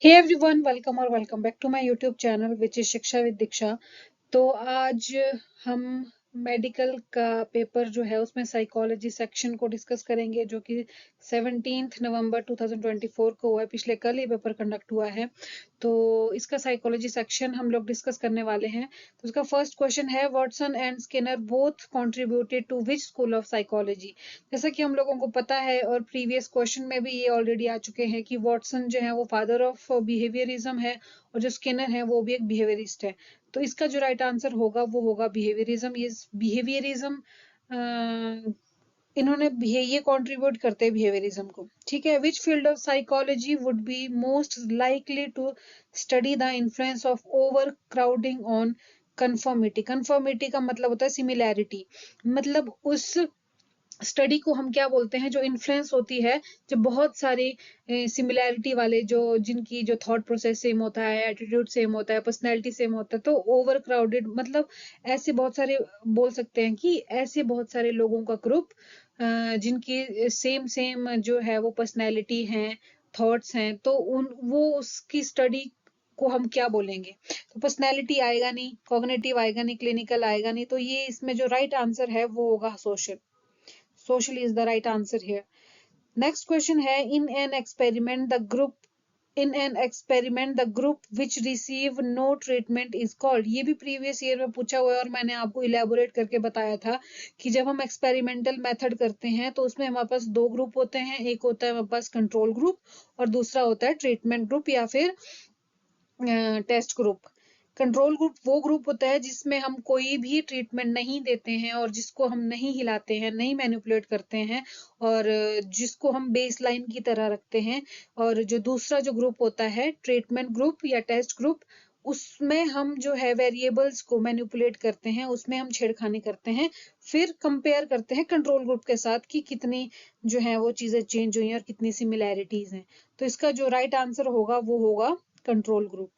हे everyone, welcome और welcome back to my YouTube channel which is Shiksha with Diksha. तो आज हम मेडिकल का पेपर जो है उसमें साइकोलॉजी सेक्शन को डिस्कस करेंगे, जो कि 17 नवंबर 2024 को हुआ है। पिछले कल ये पेपर कंडक्ट हुआ है, तो इसका साइकोलॉजी सेक्शन हम लोग डिस्कस करने वाले हैं। तो इसका फर्स्ट क्वेश्चन है, Watson and Skinner both contributed to which school of psychology. जैसा कि हम लोगों को पता है और प्रीवियस क्वेश्चन में भी ये ऑलरेडी आ चुके हैं कि वॉटसन जो है वो फादर ऑफ बिहेवियरिज्म है और जो स्किनर है वो भी एक बिहेवियरिस्ट है। तो इसका जो राइट आंसर होगा वो होगा बिहेवियरिज्म। ये बिहेवियरिज्म इन्होंने ये कंट्रीब्यूट करते हैं बिहेवियरिज्म को। ठीक है, which field of psychology would be most likely to study the influence of overcrowding on conformity. Conformity का मतलब होता है सिमिलैरिटी, मतलब उस स्टडी को हम क्या बोलते हैं जो इन्फ्लुएंस होती है, जब बहुत सारी सिमिलैरिटी वाले जिनकी जो थॉट प्रोसेस सेम होता है, एटीट्यूड सेम होता है, पर्सनैलिटी सेम होता है। तो ओवर क्राउडेड मतलब ऐसे बहुत सारे, बोल सकते हैं कि ऐसे बहुत सारे लोगों का ग्रुप जिनकी सेम सेम जो है वो पर्सनैलिटी है, थॉट्स हैं, तो वो उसकी स्टडी को हम क्या बोलेंगे। तो पर्सनैलिटी आएगा नहीं, कॉग्निटिव आएगा नहीं, क्लिनिकल आएगा नहीं, तो ये इसमें जो राइट आंसर है वो होगा social. Social is the right answer here. Next question है, in an experiment the group which receive no treatment is called। ये भी प्रीवियस ईयर में पूछा हुआ है और मैंने आपको इलेबोरेट करके बताया था कि जब हम एक्सपेरिमेंटल मेथड करते हैं तो उसमें हमारे पास दो ग्रुप होते हैं। एक होता है हमारे पास कंट्रोल ग्रुप और दूसरा होता है ट्रीटमेंट ग्रुप या फिर टेस्ट ग्रुप। कंट्रोल ग्रुप वो ग्रुप होता है जिसमें हम कोई भी ट्रीटमेंट नहीं देते हैं और जिसको हम नहीं हिलाते हैं, नहीं मैनिपुलेट करते हैं और जिसको हम बेस लाइन की तरह रखते हैं। और जो दूसरा जो ग्रुप होता है ट्रीटमेंट ग्रुप या टेस्ट ग्रुप, उसमें हम जो है वेरिएबल्स को मैनिपुलेट करते हैं, उसमें हम छेड़खानी करते हैं, फिर कंपेयर करते हैं कंट्रोल ग्रुप के साथ कि कितनी जो है वो चीजें चेंज हुई हैं और कितनी सिमिलैरिटीज हैं। तो इसका जो राइट आंसर होगा वो होगा कंट्रोल ग्रुप।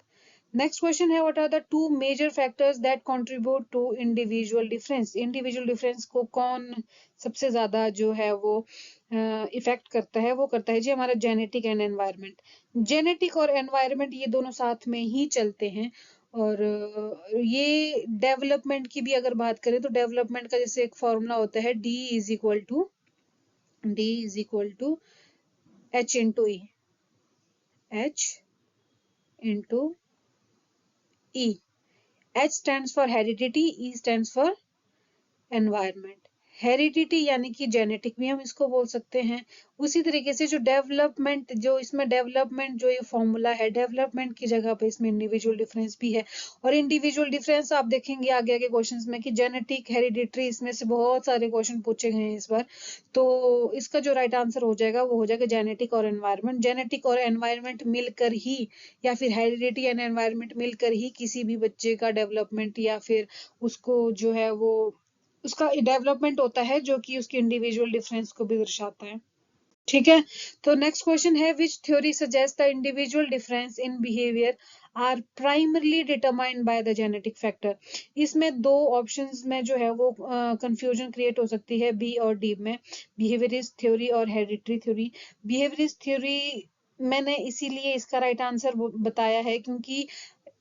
नेक्स्ट क्वेश्चन है, what are the two major factors that contribute to individual difference. Individual difference को कौन सबसे ज्यादा जो है वो इफेक्ट करता है, वो करता है जी हमारा जेनेटिक एंड एनवायरनमेंट। जेनेटिक और एनवायरनमेंट ये दोनों साथ में ही चलते हैं। और ये डेवलपमेंट की भी अगर बात करें तो डेवलपमेंट का जैसे एक फॉर्मूला होता है, D = H into E, E. H stands for heredity, E stands for environment। Heredity यानी कि जेनेटिक भी हम इसको बोल सकते हैं। उसी तरीके से जो डेवलपमेंट, जो इसमें डेवलपमेंट जो ये फॉर्मूला है, डेवलपमेंट की जगह पे इसमें इंडिविजुअल डिफरेंस भी है। और इंडिविजुअल डिफरेंस आप देखेंगे आगे आगे क्वेश्चंस में कि जेनेटिक, हेरिडिटरी, इसमें से बहुत सारे क्वेश्चन पूछे गए हैं इस बार। तो इसका जो राइट आंसर हो जाएगा वो हो जाएगा जेनेटिक और एनवायरमेंट। जेनेटिक और एनवायरमेंट मिलकर ही, या फिर हेरिडिटी एंड एनवायरमेंट मिलकर ही किसी भी बच्चे का डेवलपमेंट या फिर उसको जो है वो उसका डेवलपमेंट होता है, जो कि उसकी इंडिविजुअल डिफरेंस को भी दर्शाता है। ठीक है, तो नेक्स्ट क्वेश्चन है, which theory suggest the individual difference in behaviour are primarily determined by the genetic factor. इसमें दो ऑप्शंस में जो है वो कंफ्यूजन क्रिएट हो सकती है, बी और डी में, बिहेवियरिस्ट थ्योरी और हेरिडिटरी थ्योरी। बिहेवियरिस्ट थ्योरी मैंने इसीलिए इसका राइट आंसर बताया है क्योंकि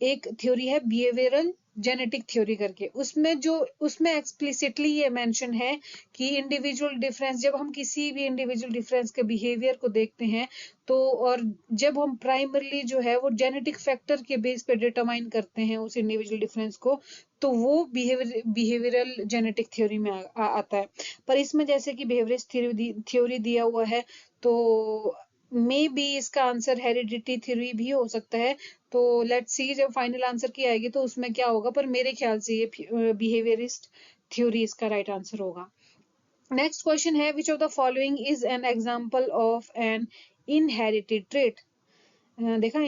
एक थ्योरी है बिहेवियरल जेनेटिक थ्योरी करके, उसमें एक्सप्लिसिटली ये मेंशन है कि इंडिविजुअल डिफरेंस, जब हम किसी भी इंडिविजुअल डिफरेंस के बिहेवियर को देखते हैं तो, और जब हम प्राइमरली जो है वो जेनेटिक फैक्टर के बेस पे डिटरमाइन करते हैं उस इंडिविजुअल डिफरेंस को, तो वो बिहेवियरल जेनेटिक थ्योरी में आता है। पर इसमें जैसे कि बिहेवियरिस्ट थ्योरी दिया हुआ है, तो मे बी इसका आंसर हेरिडिटी थ्योरी भी हो सकता है। तो लेट्स सी जब फाइनल आंसर की आएगी तो उसमें क्या होगा, पर मेरे ख्याल से ये बिहेवियरिस्ट थ्योरी इसका राइट आंसर होगा। नेक्स्ट क्वेश्चन है, which of the following is an example of an inherited trait. देखा,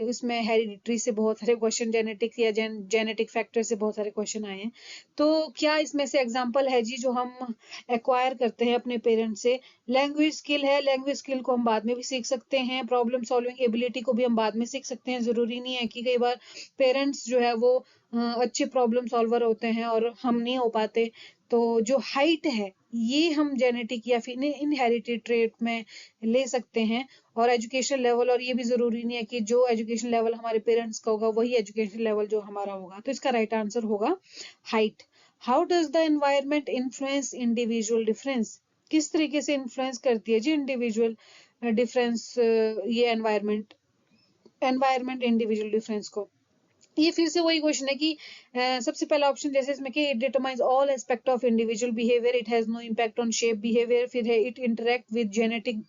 इसमें हेरिडिटरी से बहुत सारे क्वेश्चन, जेनेटिक या जेनेटिक फैक्टर से बहुत सारे क्वेश्चन आए हैं। तो क्या इसमें से एग्जांपल है जी जो हम एक्वायर करते हैं अपने पेरेंट्स से। लैंग्वेज स्किल है, लैंग्वेज स्किल को हम बाद में भी सीख सकते हैं। प्रॉब्लम सॉल्विंग एबिलिटी को भी हम बाद में सीख सकते हैं। जरूरी नहीं है कि कई बार पेरेंट्स जो है वो अच्छे प्रॉब्लम सॉल्वर होते हैं और हम नहीं हो पाते, तो जो हाइट है ये हम जेनेटिक या फिर इनहेरिटेड ट्रेट में ले सकते हैं, और एजुकेशन लेवल, और ये भी जरूरी नहीं है कि जो एजुकेशन लेवल हमारे पेरेंट्स का होगा वही एजुकेशन लेवल जो हमारा होगा, तो इसका राइट आंसर होगा height. How does the environment influence individual difference? किस तरीके से इन्फ्लुएंस करती है जी इंडिविजुअल डिफरेंस ये एनवायरमेंट इंडिविजुअल डिफरेंस को? ये फिर से वही क्वेश्चन है कि सबसे पहला ऑप्शन जैसे इसमें कि it determines all aspect of individual behaviour, it has no impact on shape behaviour, फिर है it interact with genetic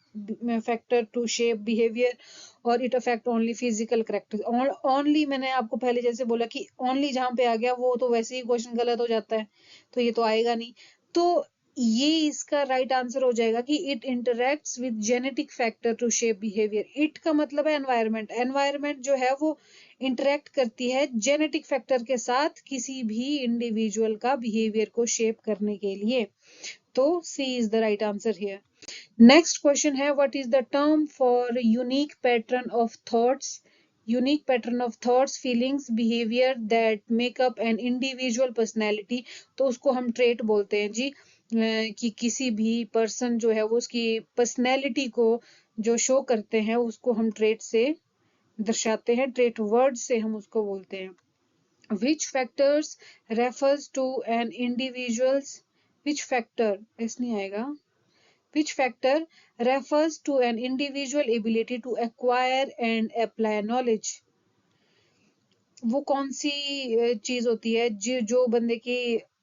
factor to shape behaviour, और it affect only physical character. Only मैंने आपको पहले जैसे बोला कि ओनली जहां पे आ गया वो तो वैसे ही क्वेश्चन गलत हो जाता है, तो ये तो आएगा नहीं। तो ये इसका राइट आंसर हो जाएगा कि it interacts with genetic factor to shape behaviour. It का मतलब है एनवायरमेंट, एनवायरमेंट जो है वो इंटरेक्ट करती है जेनेटिक फैक्टर के साथ किसी भी इंडिविजुअल का बिहेवियर को शेप करने के लिए, तो C is the right answer here. Next question है what is the term for unique pattern of thoughts, unique pattern of thoughts feelings behaviour that make up an individual personality. तो उसको हम trait बोलते हैं जी, कि किसी भी पर्सन जो है वो उसकी पर्सनैलिटी को जो शो करते हैं उसको हम ट्रेट से दर्शाते हैं, ट्रेट वर्ड से हम उसको बोलते हैं। Which factors refers to an individuals, which factor ऐसे नहीं आएगा, which factor refers to an individual ability to acquire and apply knowledge। वो कौन सी चीज होती है जो बंदे की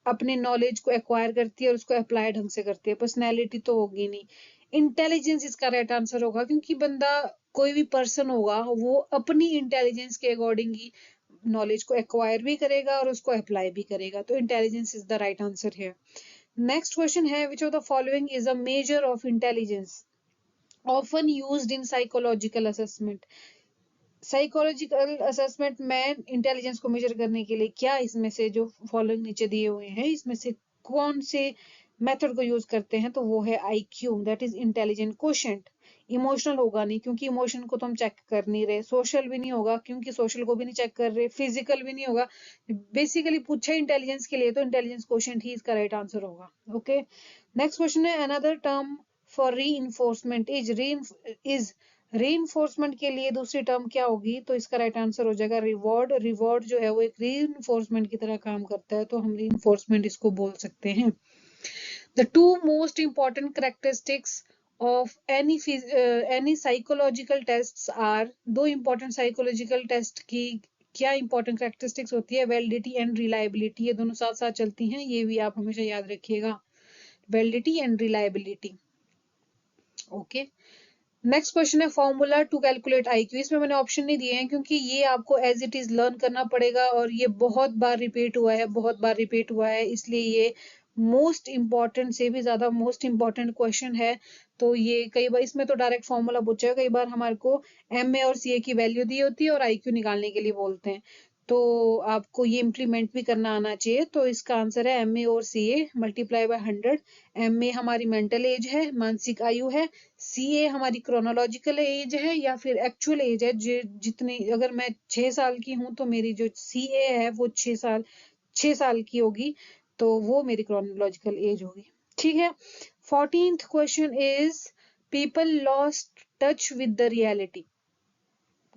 अपने नॉलेज को एक्वायर करती है और उसको अप्लाई ढंग से करती है? पर्सनैलिटी तो होगी नहीं, इंटेलिजेंस इसका राइट आंसर होगा, क्योंकि बंदा कोई भी पर्सन होगा वो अपनी इंटेलिजेंस के अकॉर्डिंग ही नॉलेज को एक्वायर भी करेगा और उसको अप्लाई भी करेगा, तो intelligence is the right answer है। नेक्स्ट क्वेश्चन है which of the following is a measure of intelligence often used in psychological assessment. Psychological assessment में इंटेलिजेंस को मेजर करने के लिए क्या इसमें से जो फॉलोइंग नीचे दिए हुए हैं इसमें से कौन से मेथड को यूज करते हैं? तो वो है IQ, that is intelligent quotient. Emotional होगा नहीं क्योंकि इमोशन को तो हम चेक कर नहीं रहे, सोशल भी नहीं होगा क्योंकि सोशल को भी नहीं चेक कर रहे, फिजिकल भी नहीं होगा। बेसिकली पूछा इंटेलिजेंस के लिए तो इंटेलिजेंस क्वोशिएंट ही इसका राइट आंसर होगा। ओके, नेक्स्ट क्वेश्चन है another term for reinforcement is reinforcement के लिए दूसरी टर्म क्या होगी? तो इसका राइट आंसर हो जाएगा रिवॉर्ड। रिवॉर्ड जो है वो एक रीइंफोर्समेंट की तरह काम करता है, तो हम रीइंफोर्समेंट इसको बोल सकते हैं। The two most important characteristics of any psychological tests are, दो इंपॉर्टेंट साइकोलॉजिकल टेस्ट की क्या इंपॉर्टेंट कैरेक्टरिस्टिक्स होती है? वैलिडिटी एंड रिलायबिलिटी, ये दोनों साथ साथ चलती हैं, ये भी आप हमेशा याद रखिएगा, validity and reliability. Okay, next question है फॉर्मूला टू कैलकुलेट आईक्यू। इसमें मैंने ऑप्शन नहीं दिए हैं क्योंकि ये आपको एज इट इज लर्न करना पड़ेगा और ये बहुत बार रिपीट हुआ है, बहुत बार रिपीट हुआ है, इसलिए ये मोस्ट इंपॉर्टेंट से भी ज्यादा मोस्ट इंपॉर्टेंट क्वेश्चन है। तो ये कई बार इसमें तो डायरेक्ट फॉर्मूला पूछा है, कई बार हमारे को एम ए और सी ए की वैल्यू दी होती है और आईक्यू निकालने के लिए बोलते हैं, तो आपको ये इम्प्लीमेंट भी करना आना चाहिए। तो इसका आंसर है एम ए और सी A multiply by 100। M A हमारी मेंटल एज है, मानसिक आयु है, सी ए हमारी क्रोनोलॉजिकल एज है या फिर एक्चुअल एज है, जितनी अगर मैं 6 साल की हूं तो मेरी जो सी ए है वो 6 साल की होगी, तो वो मेरी क्रोनोलॉजिकल एज होगी। ठीक है, 14th question is people lost touch with the reality,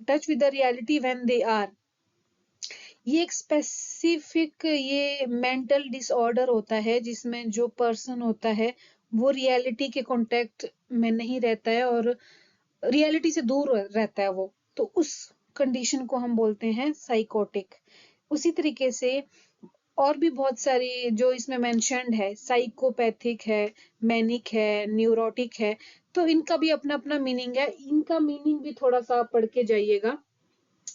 touch with the reality when they are. ये एक स्पेसिफिक ये मेंटल डिसऑर्डर होता है जिसमें जो पर्सन होता है वो रियलिटी के कांटेक्ट में नहीं रहता है और रियलिटी से दूर रहता है वो, तो उस कंडीशन को हम बोलते हैं साइकोटिक। उसी तरीके से और भी बहुत सारी जो इसमें मेंशन्ड है, साइकोपैथिक है, मैनिक है, न्यूरोटिक है, तो इनका भी अपना अपना मीनिंग है, इनका मीनिंग भी थोड़ा सा पढ़ के जाइएगा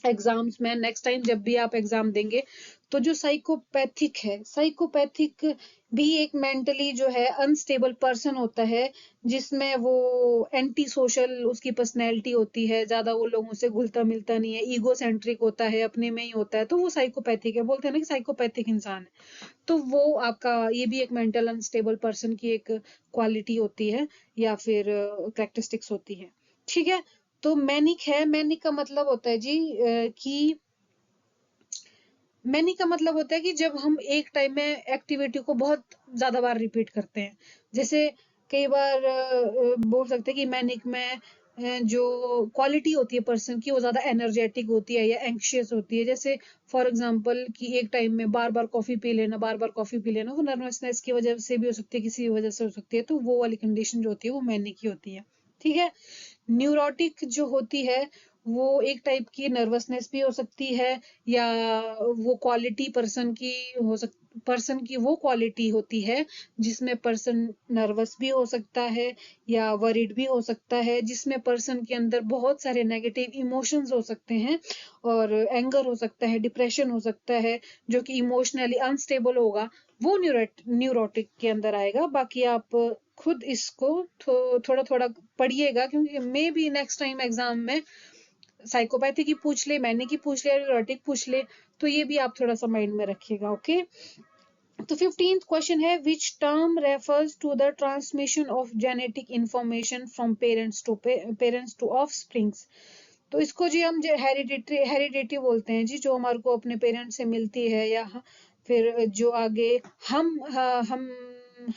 एग्जाम्स में, नेक्स्ट टाइम जब भी आप एग्जाम देंगे। तो जो साइकोपैथिक है, साइकोपैथिक भी एक मेंटली जो है अनस्टेबल पर्सन होता है जिसमें वो एंटी सोशल उसकी पर्सनैलिटी होती है, ज्यादा वो लोगों से घुलता मिलता नहीं है, ईगो सेंट्रिक होता है, अपने में ही होता है, तो वो साइकोपैथिक है। बोलते हैं ना कि साइकोपैथिक इंसान है, तो वो आपका ये भी एक मेंटल अनस्टेबल पर्सन की एक क्वालिटी होती है या फिर कैरेक्टरिस्टिक्स होती है। ठीक है, तो मैनिक है, मैनिक का मतलब होता है जी कि मैनी का मतलब होता है कि जब हम एक टाइम में एक्टिविटी को बहुत ज्यादा बार रिपीट करते हैं। जैसे कई बार बोल सकते हैं कि मैनिक में जो क्वालिटी होती है पर्सन की वो ज्यादा एनर्जेटिक होती है या एंग्शियस होती है। जैसे फॉर एग्जांपल कि एक टाइम में बार बार कॉफी पी लेना, बार बार कॉफी पी लेना, वो नर्वसनेस की वजह से भी हो सकती है, किसी वजह से हो सकती है, तो वो वाली कंडीशन जो होती है वो मैनिक की होती है। ठीक है। न्यूरोटिक जो होती है वो एक टाइप की नर्वसनेस भी हो सकती है, या वो क्वालिटी पर्सन की वो क्वालिटी होती है जिसमें पर्सन नर्वस भी हो सकता है या वरिड भी हो सकता है, जिसमें पर्सन के अंदर बहुत सारे नेगेटिव इमोशंस हो सकते हैं, और एंगर हो सकता है, डिप्रेशन हो सकता है, जो कि इमोशनली अनस्टेबल होगा, वो न्यूरोटिक के अंदर आएगा। बाकी आप खुद इसको थोड़ा थोड़ा पढ़िएगा, क्योंकि may be next time exam में साइकोपैथी की पूछ ले, मैंने की पूछ ले, न्यूरोटिक पूछ ले, तो ये भी आप थोड़ा सा माइंड में रखिएगा। ओके। तो 15th क्वेश्चन है, which term refers to the transmission of genetic information from parents to offsprings. तो इसको जी हम हेरिडिटी बोलते हैं जी, जो हमारे को अपने पेरेंट्स से मिलती है, या फिर जो आगे हम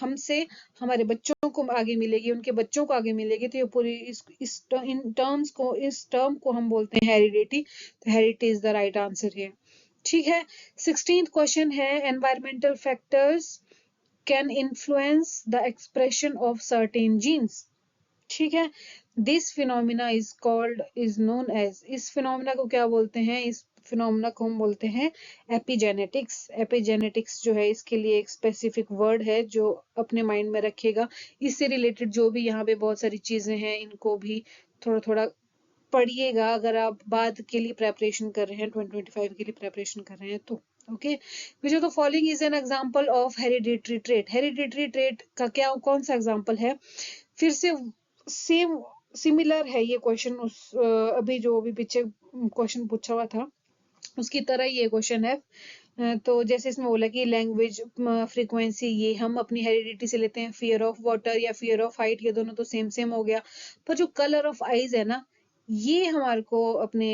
हमसे हमारे बच्चों को आगे मिलेगी, उनके बच्चों को आगे मिलेगी, तो ये पूरी इस टर्म को हम बोलते हैं हेरिडिटी। तो heredity is the right answer है। ठीक है। 16th क्वेश्चन है, environmental factors can influence the expression of certain genes. ठीक है। This phenomena is known as, इस फिनोमिना को क्या बोलते हैं? इस फिनोमिना को हम बोलते हैं एपिजेनेटिक्स। एपिजेनेटिक्स जो है, इसके लिए एक स्पेसिफिक वर्ड है जो अपने माइंड में रखिएगा। इससे रिलेटेड जो भी यहाँ पे बहुत सारी चीजें हैं, इनको भी थोड़ा थोड़ा पढ़िएगा, अगर आप बाद के लिए प्रेपरेशन कर रहे हैं, 2025 के लिए प्रेपरेशन कर रहे हैं तो। Okay. Which of the following is an example of hereditary trait. Hereditary trait का क्या, कौन सा एग्जांपल है? फिर से सेम सिमिलर है ये क्वेश्चन उस अभी पीछे क्वेश्चन पूछा हुआ था उसकी तरह ये क्वेश्चन है। तो जैसे इसमें बोला कि लैंग्वेज फ्रीक्वेंसी, ये हम अपनी हेरिडिटी से लेते हैं। फियर ऑफ वाटर या फियर ऑफ हाइट, ये दोनों तो सेम सेम हो गया। पर जो कलर ऑफ आईज है ना, ये हमारे को अपने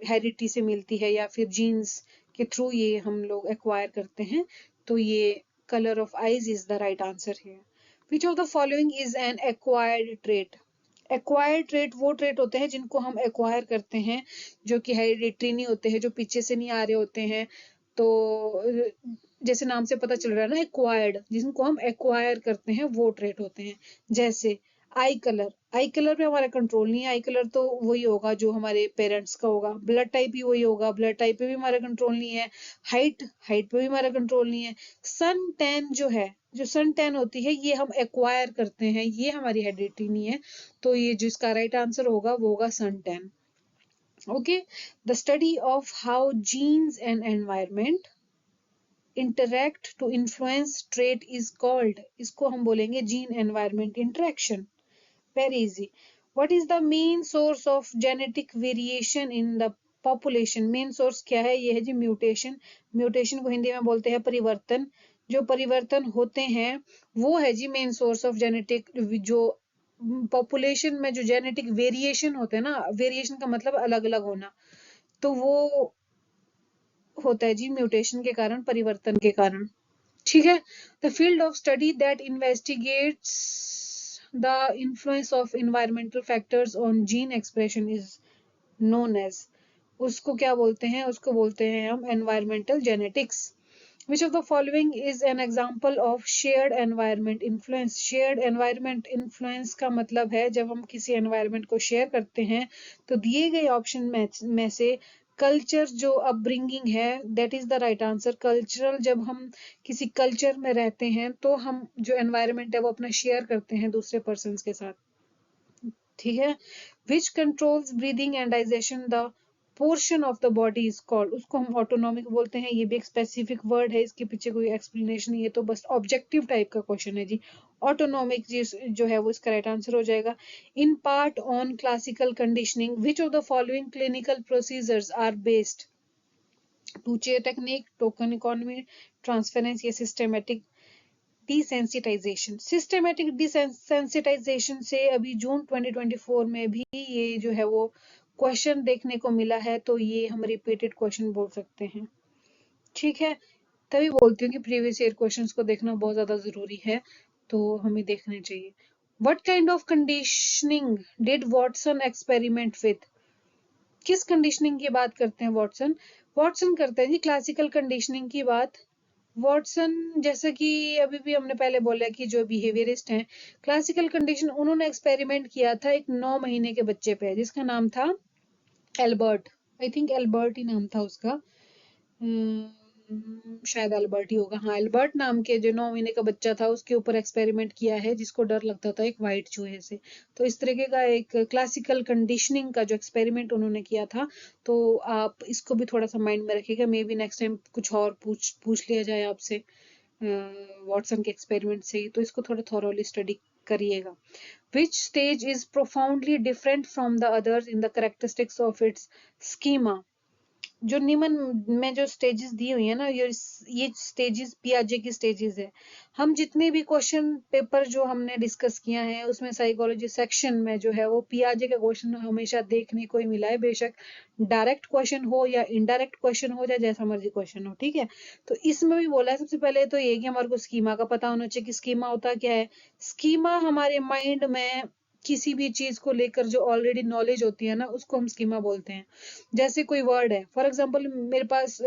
हेरिडिटी से मिलती है, या फिर जीन्स के थ्रू ये हम लोग एक्वायर करते हैं। तो ये colour of eyes is the right answer है। Which of the following is an acquired trait. Acquired trait वो ट्रेट होते हैं जिनको हम एक्वायर करते हैं, जो कि हेरिडिटरी नहीं होते हैं, जो पीछे से नहीं आ रहे होते हैं। तो जैसे नाम से पता चल रहा है ना, एक्वायर्ड, जिनको हम एक्वायर करते हैं वो ट्रेट होते हैं। जैसे आई कलर, आई कलर पे हमारा कंट्रोल नहीं है, आई कलर तो वही होगा जो हमारे पेरेंट्स का होगा। ब्लड टाइप भी वही होगा, ब्लड टाइप पे भी हमारा कंट्रोल नहीं है। हाइट, हाइट पे भी हमारा कंट्रोल नहीं है। सन टैन जो है, जो सन टैन होती है, ये हम एक्वायर करते हैं, ये हमारी हेरिडिटी नहीं है। तो ये जिसका राइट आंसर होगा वो होगा suntan. Okay. The study of how genes and environment interact to influence trait is called, इसको हम बोलेंगे gene environment interaction. Very easy. What is the main source of genetic variation in the population? Main source क्या है? ये है जी mutation. Mutation को हिंदी में बोलते हैं परिवर्तन। जो परिवर्तन होते हैं वो है जी मेन सोर्स ऑफ जेनेटिक, जो पॉपुलेशन में जो जेनेटिक वेरिएशन होते हैं ना, वेरिएशन का मतलब अलग अलग होना, तो वो होता है जी म्यूटेशन के कारण, परिवर्तन के कारण। ठीक है। The field of study that investigates the influence of environmental factors on gene expression is known as, उसको क्या बोलते हैं? उसको बोलते हैं हम environmental genetics. Which of the following is an example of shared environment influence? Shared environment influence का मतलब है जब हम किसी environment को share करते हैं, तो दिए गए ऑप्शन में से कल्चर जो अपब्रिंगिंग है, that is the right answer. Cultural, जब हम किसी कल्चर में रहते हैं तो हम जो एनवायरनमेंट है वो अपना शेयर करते हैं दूसरे पर्सन के साथ। ठीक है। विच controls breathing and digestion the portion of the body is called, उसको हम ऑटोनॉमिक बोलते हैं। ये भी एक स्पेसिफिक वर्ड है, इसके पीछे कोई एक्सप्लेनेशन नहीं है, तो बस ऑब्जेक्टिव टाइप का क्वेश्चन है जी। ऑटोनॉमिक जो है वो इसका राइट आंसर हो जाएगा। In part on classical conditioning, which of the following clinical procedures are based? Two chair technique, token economy, transference या सिस्टमेटिक डिसेंसिटाइजेशन। सिस्टमेटिक डिसेंसिटाइजेशन से अभी जून 2024 में भी ये जो है वो क्वेश्चन देखने को मिला है, तो ये हम रिपीटेड क्वेश्चन बोल सकते हैं। ठीक है, तभी बोलती हूँ कि प्रीवियस ईयर क्वेश्चंस को देखना बहुत ज्यादा जरूरी है, तो हमें देखने चाहिए। What kind of conditioning did Watson experiment with? किस कंडीशनिंग की बात करते हैं वॉटसन? वॉटसन करते हैं जी क्लासिकल कंडीशनिंग की बात। वॉटसन, जैसे कि अभी भी हमने पहले बोला कि जो बिहेवियरिस्ट हैं, क्लासिकल कंडीशन उन्होंने एक्सपेरिमेंट किया था एक 9 महीने के बच्चे पे, जिसका नाम था एल्बर्ट। आई थिंक एल्बर्ट ही नाम था उसका। शायद एल्बर्ट ही होगा, हाँ एल्बर्ट नाम के जो 9 महीने का बच्चा था उसके ऊपर एक्सपेरिमेंट किया है, जिसको डर लगता था एक वाइट चूहे से। तो इस तरीके का एक क्लासिकल कंडीशनिंग का जो एक्सपेरिमेंट उन्होंने किया था, तो आप इसको भी थोड़ा सा माइंड में रखिएगा। मे बी नेक्स्ट टाइम कुछ और पूछ लिया जाए आपसे वॉटसन के एक्सपेरिमेंट से, तो इसको थोड़ा थॉरोली स्टडी करिएगा। Which stage is profoundly different from the others in the characteristics of its schema? जो निम्न में जो स्टेजेस दी हुई है ना, ये स्टेजेस पियाजे की स्टेजेस है। हम जितने भी क्वेश्चन पेपर जो हमने डिस्कस किया है उसमें साइकोलॉजी सेक्शन में जो है वो पियाजे का क्वेश्चन हमेशा देखने को ही मिला है, बेशक डायरेक्ट क्वेश्चन हो या इनडायरेक्ट क्वेश्चन हो या जैसा मर्जी क्वेश्चन हो, ठीक है। तो इसमें भी बोला है सबसे पहले तो ये कि हमारे को स्कीमा का पता होना चाहिए कि स्कीमा होता क्या है। स्कीमा हमारे माइंड में किसी भी चीज को लेकर जो ऑलरेडी नॉलेज होती है ना, उसको हम स्कीमा बोलते हैं। जैसे कोई वर्ड है, फॉर एग्जाम्पल मेरे पास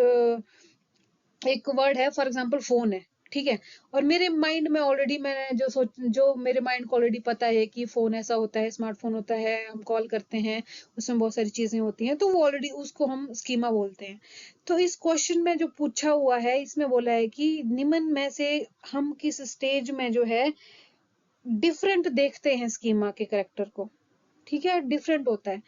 एक वर्ड है, फॉर एग्जाम्पल फोन है, ठीक है। और मेरे माइंड में ऑलरेडी मैंने जो मेरे माइंड को ऑलरेडी पता है कि फोन ऐसा होता है, स्मार्टफोन होता है, हम कॉल करते हैं, उसमें बहुत सारी चीजें होती हैं, तो वो ऑलरेडी उसको हम स्कीमा बोलते हैं। तो इस क्वेश्चन में जो पूछा हुआ है, इसमें बोला है कि निम्न में से हम किस स्टेज में जो है डिफरेंट देखते हैं स्कीमा के करेक्टर को, ठीक है, डिफरेंट होता है।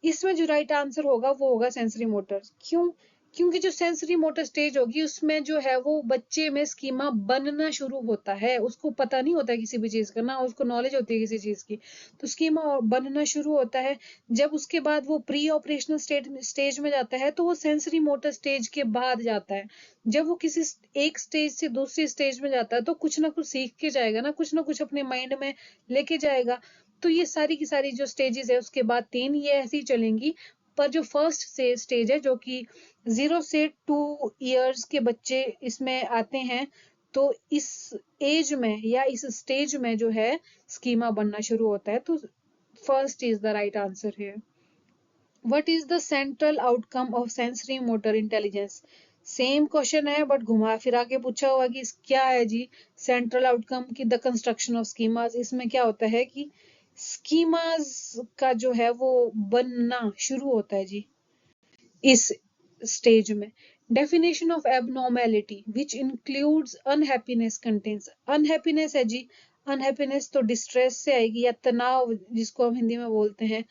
इसमें जो राइट आंसर होगा वो होगा सेंसरी मोटर। क्यों? क्योंकि जो सेंसरी मोटर स्टेज होगी उसमें जो है वो बच्चे में स्कीमा बनना शुरू होता है, उसको पता नहीं होता है किसी भी चीज का, ना उसको नॉलेज होती है किसी चीज की, तो स्कीमा बनना शुरू होता है। जब उसके बाद वो प्री ऑपरेशनल स्टेज में जाता है, तो वो सेंसरी मोटर स्टेज के बाद जाता है। जब वो किसी एक स्टेज से दूसरी स्टेज में जाता है तो कुछ ना कुछ सीख के जाएगा ना कुछ अपने माइंड में लेके जाएगा। तो ये सारी की सारी जो स्टेजेस है उसके बाद 3 ये ऐसी ही चलेंगी। पर जो फर्स्ट से स्टेज है जो कि 0 से 2 इयर्स के बच्चे इसमें आते हैं, तो इस एज में या इस स्टेज में जो है स्कीमा बनना शुरू होता है। तो first is the right answer here. What is the central outcome of sensory motor intelligence? Same question है बट घुमा फिरा के पूछा हुआ कि क्या है जी सेंट्रल आउटकम की द कंस्ट्रक्शन ऑफ स्कीमास। इसमें क्या होता है कि स्कीमास का जो है वो बनना शुरू होता है जी इस स्टेज में। Definition of abnormality which includes unhappiness contains. Unhappiness है जी, अनहैप्पीनेस तो डिस्ट्रेस से आएगी या तनाव जिसको हम हिंदी में बोलते हैं,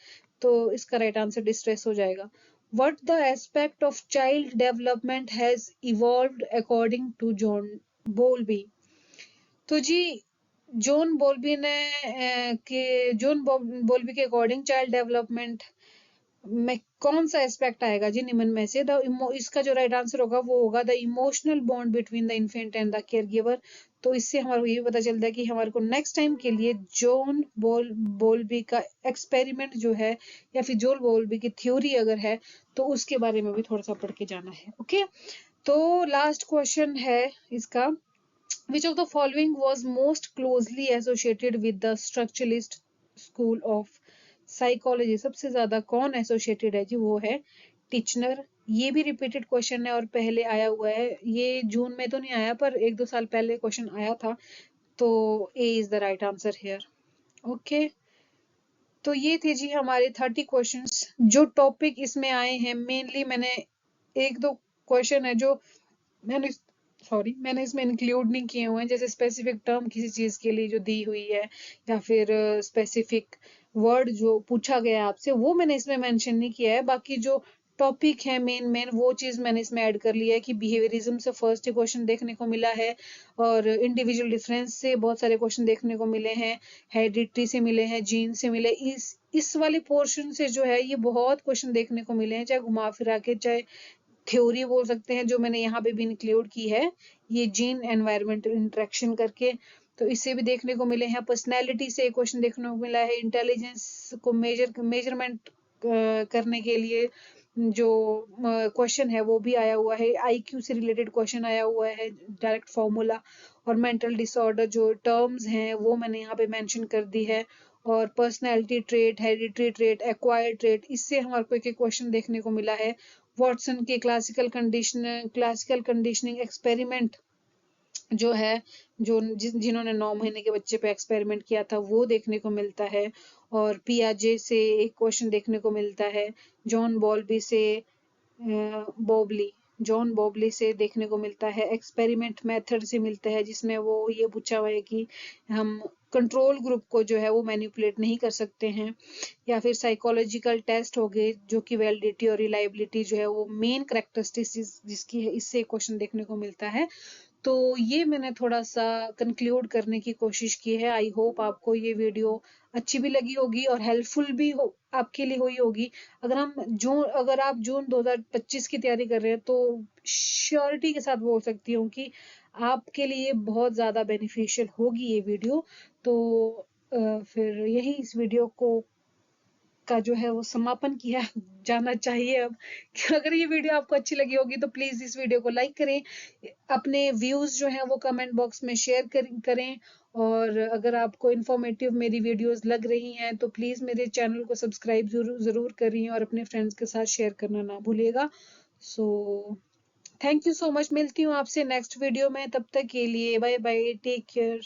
तो इसका राइट आंसर डिस्ट्रेस हो जाएगा। What the aspect of child development has evolved according to John Bowlby? तो जी जॉन बॉल्बी के अकॉर्डिंग चाइल्ड डेवलपमेंट में कौन सा एस्पेक्ट आएगा जी निम्न में से? इसका जो राइट आंसर होगा वो होगा the emotional bond between the infant and the care giver. तो इससे हमारे को ये पता चलता है कि हमारे को नेक्स्ट टाइम के लिए जॉन बॉल्बी का एक्सपेरिमेंट जो है या फिर जॉन बॉल्बी की थ्योरी अगर है तो उसके बारे में भी थोड़ा सा पढ़ के जाना है। ओके, तो लास्ट क्वेश्चन है इसका, which of the following was most closely associated with the structuralist school of psychology? सबसे ज्यादा कौन एसोसिएटेड है जी? वो है टिचनर। ये भी रिपीटेड क्वेश्चन है और पहले आया हुआ है, ये जून में तो नहीं आया पर 1-2 साल पहले क्वेश्चन आया था। तो A is the right answer here. Okay, तो ये थे जी हमारे 30 क्वेश्चंस। जो टॉपिक इसमें आए हैं मेनली मैंने 1-2 क्वेश्चन है जो मैंने इसमें इंक्लूड नहीं किए हुए हैं, जैसे स्पेसिफिक टर्म किसी चीज के लिए जो दी हुई है या फिर स्पेसिफिक वर्ड जो पूछा गया आपसे वो मैंने इसमें मेंशन नहीं किया है। बाकी जो टॉपिक है मेन वो चीज मैंने इसमें ऐड कर लिया है कि बिहेवियरिज्म से फर्स्ट क्वेश्चन देखने को मिला है और इंडिविजुअल डिफरेंस से बहुत सारे क्वेश्चन देखने को मिले हैं, हेरिडिटी से मिले हैं, जीन से मिले। इस वाले पोर्शन से जो है ये बहुत क्वेश्चन देखने को मिले हैं, चाहे घुमा फिरा के चाहे थ्योरी बोल सकते हैं जो मैंने यहाँ पे भी इंक्लूड की है, ये जीन एनवायरमेंटल इंटरेक्शन करके। तो इससे भी देखने को मिले हैं, पर्सनैलिटी से एक क्वेश्चन देखने को मिला है, इंटेलिजेंस को मेजरमेंट करने के लिए जो क्वेश्चन है वो भी आया हुआ है, आईक्यू से रिलेटेड क्वेश्चन आया हुआ है, डायरेक्ट फॉर्मूला। और मेंटल डिसऑर्डर जो टर्म्स हैं वो मैंने यहाँ पे मेंशन कर दी है। और personality trait, hereditary trait, acquired trait, इससे हमारे को एक क्वेश्चन देखने को मिला है। वॉटसन के क्लासिकल कंडीशनिंग एक्सपेरिमेंट जो है, जिन्होंने 9 महीने के बच्चे पे एक्सपेरिमेंट किया था, वो देखने को मिलता है। और पियाजे से एक क्वेश्चन देखने को मिलता है। जॉन बॉल्बी से बॉबली जॉन बॉबली से देखने को मिलता है। एक्सपेरिमेंट मेथड से मिलता है, जिसमें वो ये पूछा हुआ है कि हम कंट्रोल ग्रुप को जो है वो मैनिपुलेट नहीं कर सकते हैं। या फिर साइकोलॉजिकल टेस्ट हो गए, जो कि वैलिडिटी और रिलायबिलिटी जो है वो मेन करेक्टरिस्टिक्स जिसकी है, इससे क्वेश्चन देखने को मिलता है। तो ये मैंने थोड़ा सा कंक्लूड करने की कोशिश की है। आई होप आपको ये वीडियो अच्छी भी लगी होगी और हेल्पफुल भी हो आपके लिए हुई होगी। अगर आप जून 2025 की तैयारी कर रहे हैं तो श्योरिटी के साथ बोल सकती हूँ कि आपके लिए बहुत ज़्यादा बेनिफिशियल होगी ये वीडियो। तो फिर यही इस वीडियो को का जो है वो समापन किया जाना चाहिए अब। कि अगर ये वीडियो आपको अच्छी लगी होगी तो प्लीज इस वीडियो को लाइक करें, अपने व्यूज जो हैं वो कमेंट बॉक्स में शेयर करें। और अगर आपको इन्फॉर्मेटिव मेरी वीडियोस लग रही हैं तो प्लीज मेरे चैनल को सब्सक्राइब जरूर जरूर करिए और अपने फ्रेंड्स के साथ शेयर करना ना भूलिएगा। So thank you so much, मिलती हूँ आपसे नेक्स्ट वीडियो में, तब तक के लिए बाय बाय, टेक केयर।